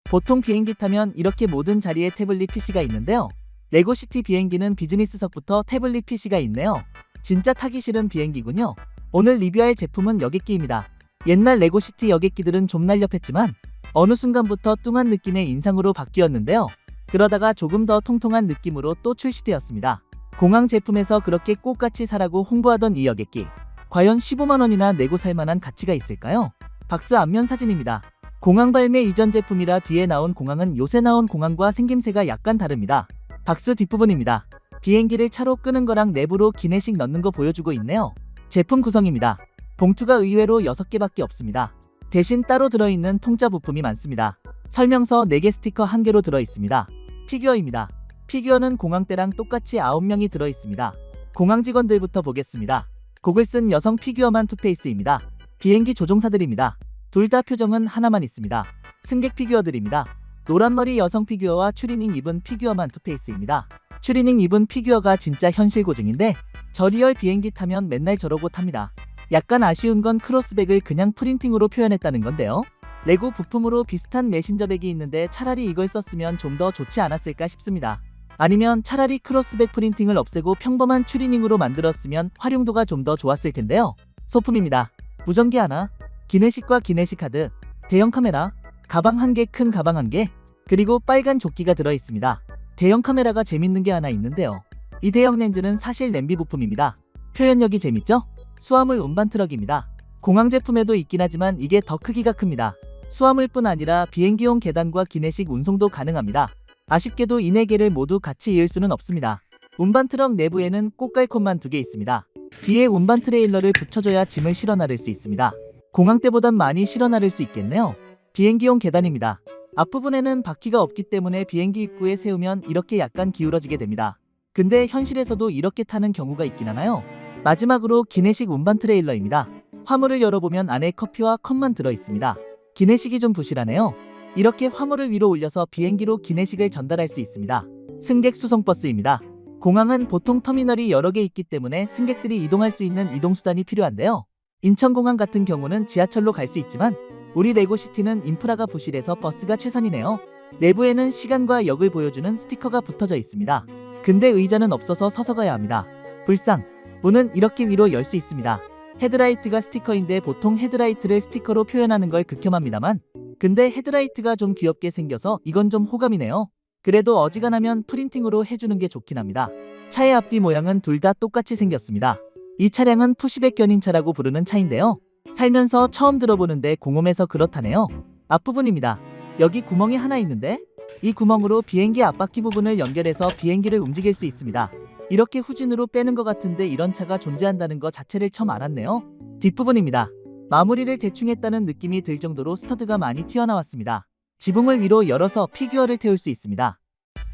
보통 비행기 타면 이렇게 모든 자리에 태블릿 PC가 있는데요. 레고시티 비행기는 비즈니스석부터 태블릿 PC가 있네요. 진짜 타기 싫은 비행기군요. 오늘 리뷰할 제품은 여객기입니다. 옛날 레고시티 여객기들은 좀 날렵했지만 어느 순간부터 뚱한 느낌의 인상으로 바뀌었는데요. 그러다가 조금 더 통통한 느낌으로 또 출시되었습니다. 공항 제품에서 그렇게 꽃같이 사라고 홍보하던 이 여객기, 과연 15만원이나 내고 살만한 가치가 있을까요? 박스 앞면 사진입니다. 공항 발매 이전 제품이라 뒤에 나온 공항은 요새 나온 공항과 생김새가 약간 다릅니다. 박스 뒷부분입니다. 비행기를 차로 끄는 거랑 내부로 기내식 넣는 거 보여주고 있네요. 제품 구성입니다. 봉투가 의외로 6개밖에 없습니다. 대신 따로 들어있는 통짜 부품이 많습니다. 설명서 4개, 스티커 1개로 들어있습니다. 피규어입니다. 피규어는 공항 때랑 똑같이 9명이 들어있습니다. 공항 직원들부터 보겠습니다. 곡을 쓴 여성 피규어만 투페이스입니다. 비행기 조종사들입니다. 둘 다 표정은 하나만 있습니다. 승객 피규어들입니다. 노란머리 여성 피규어와 추리닝 입은 피규어만 투페이스입니다. 추리닝 입은 피규어가 진짜 현실 고증인데 저 리얼 비행기 타면 맨날 저러고 탑니다. 약간 아쉬운 건 크로스백을 그냥 프린팅으로 표현했다는 건데요. 레고 부품으로 비슷한 메신저백이 있는데 차라리 이걸 썼으면 좀 더 좋지 않았을까 싶습니다. 아니면 차라리 크로스백 프린팅을 없애고 평범한 추리닝으로 만들었으면 활용도가 좀 더 좋았을 텐데요. 소품입니다. 무전기 하나, 기내식과 기내식 카드, 대형 카메라, 가방 1개, 큰 가방 1개, 그리고 빨간 조끼가 들어있습니다. 대형 카메라가 재밌는 게 하나 있는데요. 이 대형 렌즈는 사실 냄비 부품입니다. 표현력이 재밌죠? 수화물 운반 트럭입니다. 공항 제품에도 있긴 하지만 이게 더 크기가 큽니다. 수화물뿐 아니라 비행기용 계단과 기내식 운송도 가능합니다. 아쉽게도 이 4개를 모두 같이 이을 수는 없습니다. 운반 트럭 내부에는 꽃갈콘만 2개 있습니다. 뒤에 운반 트레일러를 붙여줘야 짐을 실어 나를 수 있습니다. 공항 때보단 많이 실어 나를 수 있겠네요. 비행기용 계단입니다. 앞부분에는 바퀴가 없기 때문에 비행기 입구에 세우면 이렇게 약간 기울어지게 됩니다. 근데 현실에서도 이렇게 타는 경우가 있긴 하나요? 마지막으로 기내식 운반 트레일러입니다. 화물을 열어보면 안에 커피와 컵만 들어있습니다. 기내식이 좀 부실하네요. 이렇게 화물을 위로 올려서 비행기로 기내식을 전달할 수 있습니다. 승객 수송버스입니다. 공항은 보통 터미널이 여러 개 있기 때문에 승객들이 이동할 수 있는 이동수단이 필요한데요. 인천공항 같은 경우는 지하철로 갈 수 있지만 우리 레고시티는 인프라가 부실해서 버스가 최선이네요. 내부에는 시간과 역을 보여주는 스티커가 붙어져 있습니다. 근데 의자는 없어서 서서 가야 합니다. 불상, 문은 이렇게 위로 열 수 있습니다. 헤드라이트가 스티커인데 보통 헤드라이트를 스티커로 표현하는 걸 극혐합니다만 근데 헤드라이트가 좀 귀엽게 생겨서 이건 좀 호감이네요. 그래도 어지간하면 프린팅으로 해주는 게 좋긴 합니다. 차의 앞뒤 모양은 둘 다 똑같이 생겼습니다. 이 차량은 푸시백 견인차라고 부르는 차인데요. 살면서 처음 들어보는데 공홈에서 그렇다네요. 앞부분입니다. 여기 구멍이 하나 있는데 이 구멍으로 비행기 앞바퀴 부분을 연결해서 비행기를 움직일 수 있습니다. 이렇게 후진으로 빼는 것 같은데 이런 차가 존재한다는 것 자체를 처음 알았네요. 뒷부분입니다. 마무리를 대충 했다는 느낌이 들 정도로 스터드가 많이 튀어나왔습니다. 지붕을 위로 열어서 피규어를 태울 수 있습니다.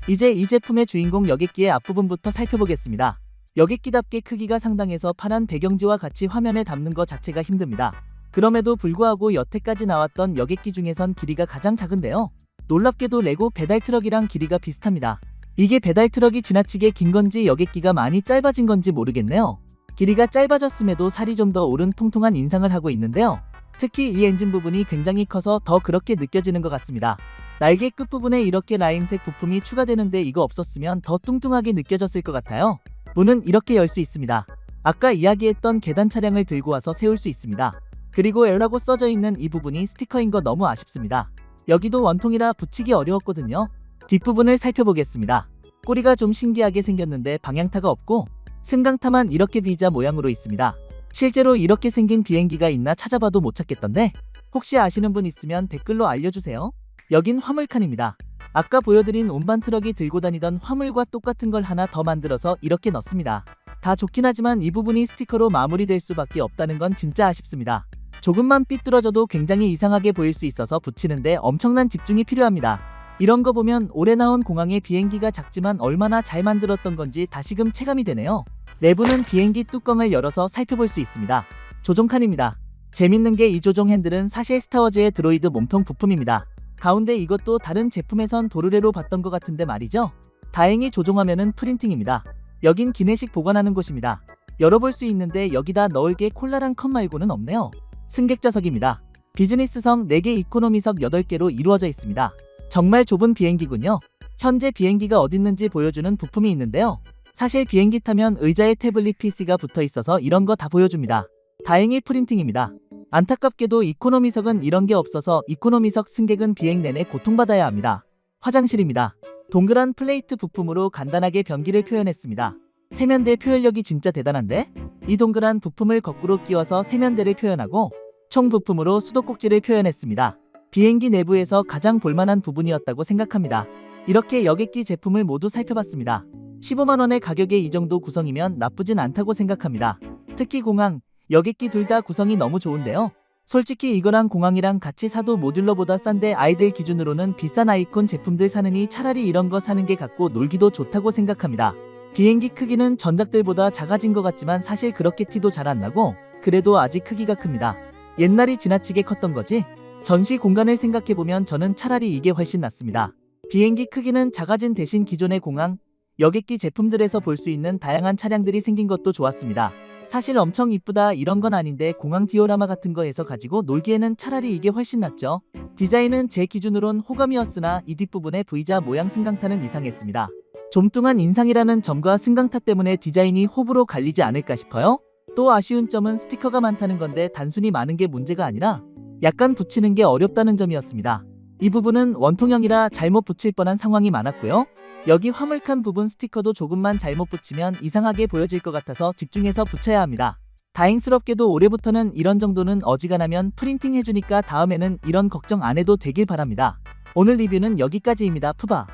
이제 이 제품의 주인공 여객기의 앞부분부터 살펴보겠습니다. 여객기답게 크기가 상당해서 파란 배경지와 같이 화면에 담는 것 자체가 힘듭니다. 그럼에도 불구하고 여태까지 나왔던 여객기 중에선 길이가 가장 작은데요. 놀랍게도 레고 배달트럭이랑 길이가 비슷합니다. 이게 배달트럭이 지나치게 긴 건지 여객기가 많이 짧아진 건지 모르겠네요. 길이가 짧아졌음에도 살이 좀 더 오른 통통한 인상을 하고 있는데요. 특히 이 엔진 부분이 굉장히 커서 더 그렇게 느껴지는 것 같습니다. 날개 끝부분에 이렇게 라임색 부품이 추가되는데 이거 없었으면 더 뚱뚱하게 느껴졌을 것 같아요. 문은 이렇게 열 수 있습니다. 아까 이야기했던 계단 차량을 들고 와서 세울 수 있습니다. 그리고 L라고 써져 있는 이 부분이 스티커인 거 너무 아쉽습니다. 여기도 원통이라 붙이기 어려웠거든요. 뒷부분을 살펴보겠습니다. 꼬리가 좀 신기하게 생겼는데 방향타가 없고 승강타만 이렇게 V자 모양으로 있습니다. 실제로 이렇게 생긴 비행기가 있나 찾아봐도 못 찾겠던데 혹시 아시는 분 있으면 댓글로 알려주세요. 여긴 화물칸입니다. 아까 보여드린 운반 트럭이 들고 다니던 화물과 똑같은 걸 하나 더 만들어서 이렇게 넣습니다. 다 좋긴 하지만 이 부분이 스티커로 마무리될 수밖에 없다는 건 진짜 아쉽습니다. 조금만 삐뚤어져도 굉장히 이상하게 보일 수 있어서 붙이는데 엄청난 집중이 필요합니다. 이런 거 보면 올해 나온 공항의 비행기가 작지만 얼마나 잘 만들었던 건지 다시금 체감이 되네요. 내부는 비행기 뚜껑을 열어서 살펴볼 수 있습니다. 조종칸입니다. 재밌는 게 이 조종 핸들은 사실 스타워즈의 드로이드 몸통 부품입니다. 가운데 이것도 다른 제품에선 도르래로 봤던 것 같은데 말이죠. 다행히 조종화면은 프린팅입니다. 여긴 기내식 보관하는 곳입니다. 열어볼 수 있는데 여기다 넣을 게 콜라랑 컵 말고는 없네요. 승객 좌석입니다. 비즈니스석 4개, 이코노미석 8개로 이루어져 있습니다. 정말 좁은 비행기군요. 현재 비행기가 어딨는지 보여주는 부품이 있는데요. 사실 비행기 타면 의자에 태블릿 PC가 붙어 있어서 이런 거 다 보여줍니다. 다행히 프린팅입니다. 안타깝게도 이코노미석은 이런 게 없어서 이코노미석 승객은 비행 내내 고통받아야 합니다. 화장실입니다. 동그란 플레이트 부품으로 간단하게 변기를 표현했습니다. 세면대 표현력이 진짜 대단한데? 이 동그란 부품을 거꾸로 끼워서 세면대를 표현하고 총 부품으로 수도꼭지를 표현했습니다. 비행기 내부에서 가장 볼만한 부분이었다고 생각합니다. 이렇게 여객기 제품을 모두 살펴봤습니다. 15만원의 가격에 이 정도 구성이면 나쁘진 않다고 생각합니다. 특히 공항, 여객기 둘 다 구성이 너무 좋은데요. 솔직히 이거랑 공항이랑 같이 사도 모듈러보다 싼데 아이들 기준으로는 비싼 아이콘 제품들 사느니 차라리 이런 거 사는 게 갖고 놀기도 좋다고 생각합니다. 비행기 크기는 전작들보다 작아진 것 같지만 사실 그렇게 티도 잘 안 나고 그래도 아직 크기가 큽니다. 옛날이 지나치게 컸던 거지? 전시 공간을 생각해보면 저는 차라리 이게 훨씬 낫습니다. 비행기 크기는 작아진 대신 기존의 공항, 여객기 제품들에서 볼 수 있는 다양한 차량들이 생긴 것도 좋았습니다. 사실 엄청 이쁘다 이런 건 아닌데 공항 디오라마 같은 거 해서 가지고 놀기에는 차라리 이게 훨씬 낫죠. 디자인은 제 기준으론 호감이었으나 이 뒷부분의 V자 모양 승강타는 이상했습니다. 좀뚱한 인상이라는 점과 승강타 때문에 디자인이 호불호 갈리지 않을까 싶어요. 또 아쉬운 점은 스티커가 많다는 건데 단순히 많은 게 문제가 아니라 약간 붙이는 게 어렵다는 점이었습니다. 이 부분은 원통형이라 잘못 붙일 뻔한 상황이 많았고요. 여기 화물칸 부분 스티커도 조금만 잘못 붙이면 이상하게 보여질 것 같아서 집중해서 붙여야 합니다. 다행스럽게도 올해부터는 이런 정도는 어지간하면 프린팅 해주니까 다음에는 이런 걱정 안 해도 되길 바랍니다. 오늘 리뷰는 여기까지입니다. 푸바.